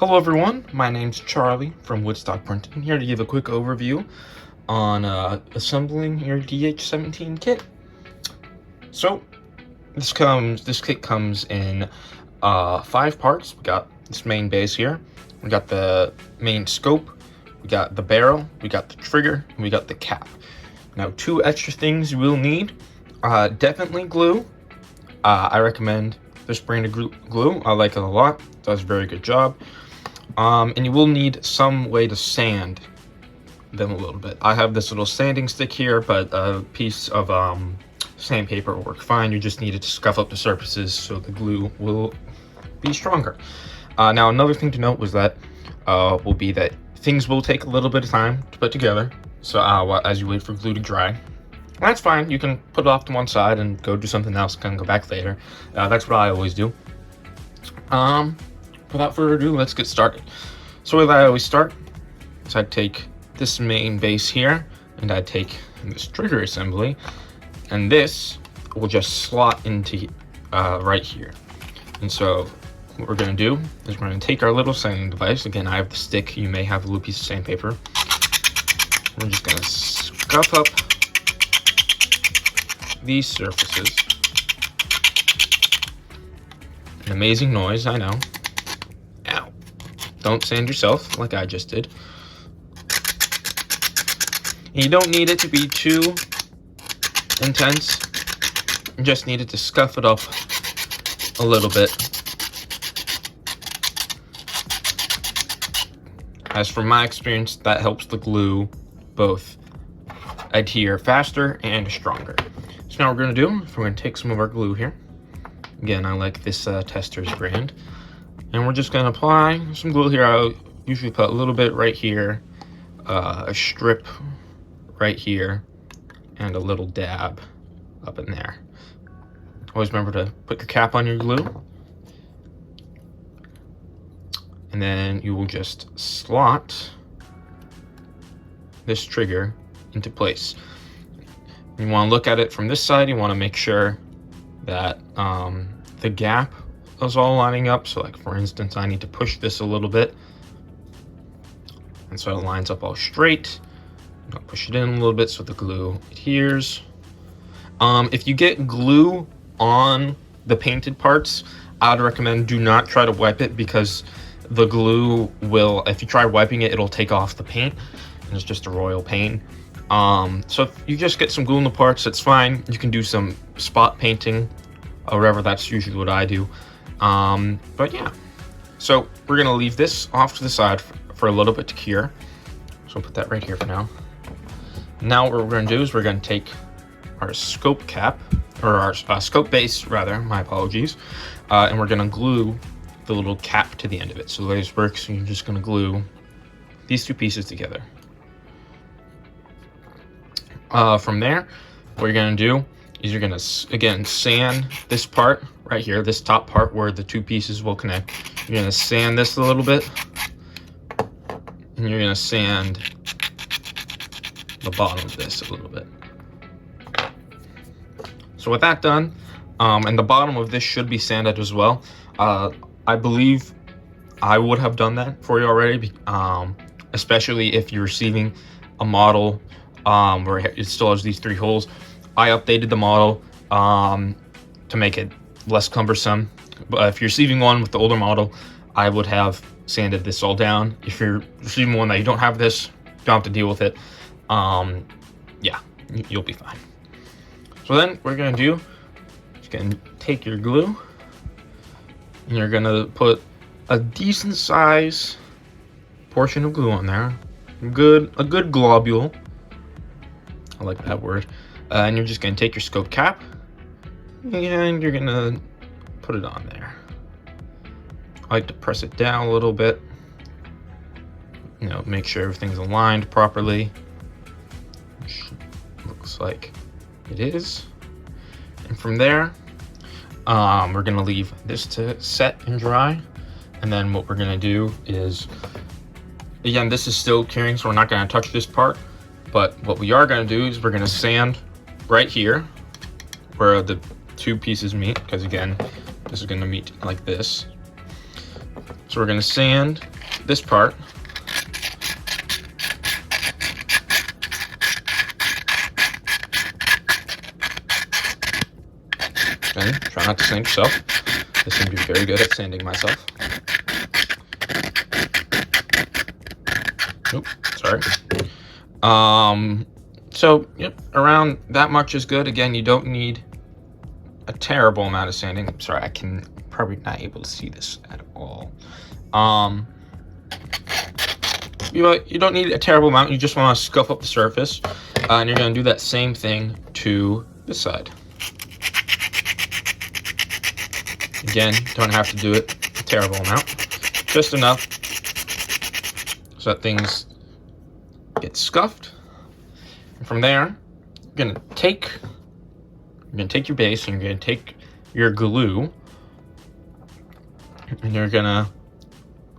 Hello everyone, my name's Charlie from WoodstockPrinting, here to give a quick overview on assembling your DH-17 kit. So, this kit comes in 5 parts. We got this main base here, we got the main scope, we got the barrel, we got the trigger, and we got the cap. Now, 2 extra things you will need, definitely glue. I recommend this brand of glue. I like it a lot, it does a very good job. And you will need some way to sand them a little bit. I have this little sanding stick here, but a piece of sandpaper will work fine. You just need it to scuff up the surfaces so the glue will be stronger. Now, another thing to note was that will be that things will take a little bit of time to put together. So as you wait for glue to dry, that's fine. You can put it off to one side and go do something else and go back later. That's what I always do. Without further ado, let's get started. So the way I always start is I take this main base here, and I take this trigger assembly, and this will just slot into right here. And so what we're going to do is we're going to take our little sanding device. Again, I have the stick. You may have a little piece of sandpaper. We're just going to scuff up these surfaces. An amazing noise, I know. Ow. Don't sand yourself like I just did. And you don't need it to be too intense. You just need it to scuff it up a little bit. As from my experience, that helps the glue both adhere faster and stronger. So now what we're going to do is we're going to take some of our glue here. Again, I like this Testors brand. And we're just going to apply some glue here. I usually put a little bit right here, a strip right here, and a little dab up in there. Always remember to put your cap on your glue. And then you will just slot this trigger into place. You want to look at it from this side. You want to make sure that the gap is all lining up. So like for instance, I need to push this a little bit, and so it lines up all straight. I'll push it in a little bit so the glue adheres. If you get glue on the painted parts, I'd recommend do not try to wipe it, because the glue will, if you try wiping it, it'll take off the paint, and it's just a royal pain. So if you just get some glue in the parts, that's fine. You can do some spot painting or whatever. That's usually what I do. But yeah, so we're gonna leave this off to the side for a little bit to cure. So I'll put that right here for now. Now what we're gonna do is we're gonna take our scope cap, or our scope base rather, my apologies, and we're gonna glue the little cap to the end of it. So the way this works, you're just gonna glue these 2 pieces together. From there, what you're gonna do is you're gonna, again, sand this part right here, this top part where the 2 pieces will connect. You're gonna sand this a little bit, and you're gonna sand the bottom of this a little bit. So with that done, and the bottom of this should be sanded as well. I believe I would have done that for you already, especially if you're receiving a model where it still has these 3 holes. I updated the model to make it less cumbersome. But if you're receiving one with the older model, I would have sanded this all down. If you're receiving one that you don't have this, you don't have to deal with it. Yeah, you'll be fine. So then what we're gonna do is gonna take your glue, and you're gonna put a decent size portion of glue on there. A good globule. I like that word. And you're just gonna take your scope cap, and you're gonna put it on there. I like to press it down a little bit, you know, make sure everything's aligned properly, which looks like it is. And from there, we're gonna leave this to set and dry. And then what we're gonna do is, again, this is still curing, so we're not gonna touch this part. But what we are gonna do is we're gonna sand right here where the 2 pieces meet, because again, this is gonna meet like this. So we're gonna sand this part. And try not to sand yourself. I seem to be very good at sanding myself. Nope, sorry. So yep, around that much is good. Again, you don't need a terrible amount of sanding. I'm sorry, I can probably not able to see this at all. You don't need a terrible amount. You just want to scuff up the surface, and you're going to do that same thing to this side. Again, don't have to do it a terrible amount, just enough so that things get scuffed. And from there, you're gonna take your base and you're gonna take your glue and you're gonna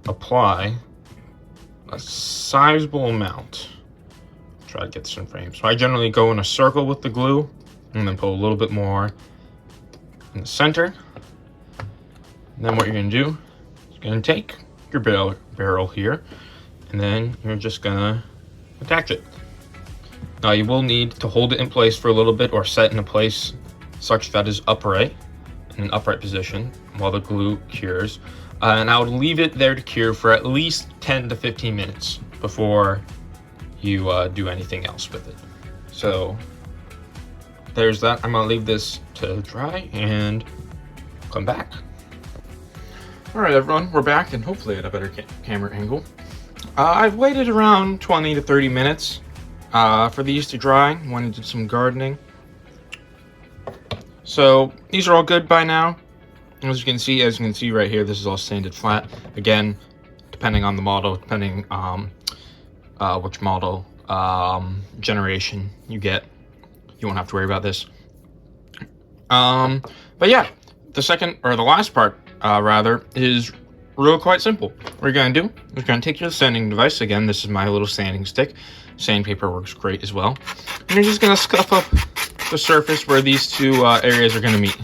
apply a sizable amount. Try to get some frames. So I generally go in a circle with the glue and then put a little bit more in the center. And then what you're gonna do is you're gonna take your barrel here, and then you're just gonna attach it. Now you will need to hold it in place for a little bit or set in a place such that is upright, in an upright position while the glue cures. And I would leave it there to cure for at least 10 to 15 minutes before you do anything else with it. So there's that. I'm gonna leave this to dry and come back. All right, everyone, we're back and hopefully at a better camera angle. I've waited around 20 to 30 minutes for these to dry when I did some gardening. So these are all good by now. As you can see right here, this is all sanded flat. Again, depending on the model, depending which model generation you get, you won't have to worry about this. But yeah, the last part rather is real quite simple. What you're gonna do is you're gonna take your sanding device. Again, this is my little sanding stick. Sandpaper works great as well. And you're just gonna scuff up the surface where these two areas are gonna meet.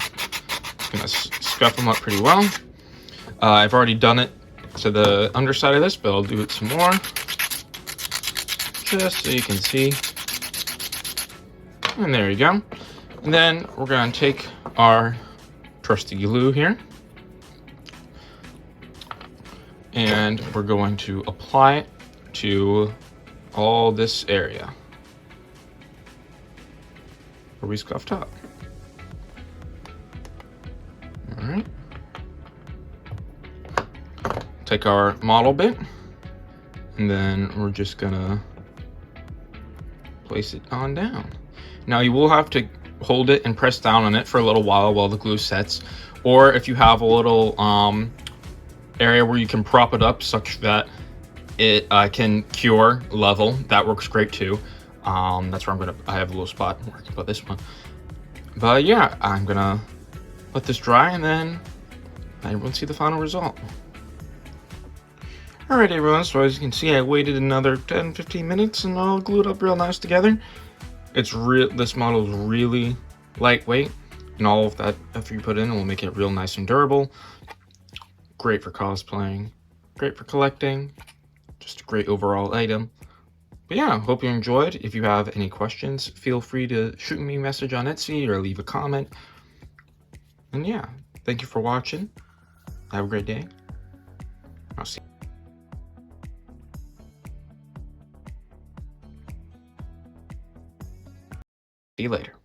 Just gonna scuff them up pretty well. I've already done it to the underside of this, but I'll do it some more, just so you can see. And there you go. And then we're gonna take our trusty glue here, and we're going to apply it to all this area where we scuffed up. All right. Take our model bit, and then we're just gonna place it on down. Now you will have to hold it and press down on it for a little while the glue sets, or if you have a little area where you can prop it up such that it can cure level, that works great too. That's where I have a little spot where I can put this one. But yeah, I'm gonna let this dry and then everyone see the final result. All right, everyone, so as you can see, I waited another 10-15 minutes and all glued up real nice together. This model is really lightweight, and all of that effort you put in will make it real nice and durable. Great for cosplaying, great for collecting, just a great overall item. But yeah, hope you enjoyed. If you have any questions, feel free to shoot me a message on Etsy or leave a comment. And yeah, thank you for watching. Have a great day. I'll see you later.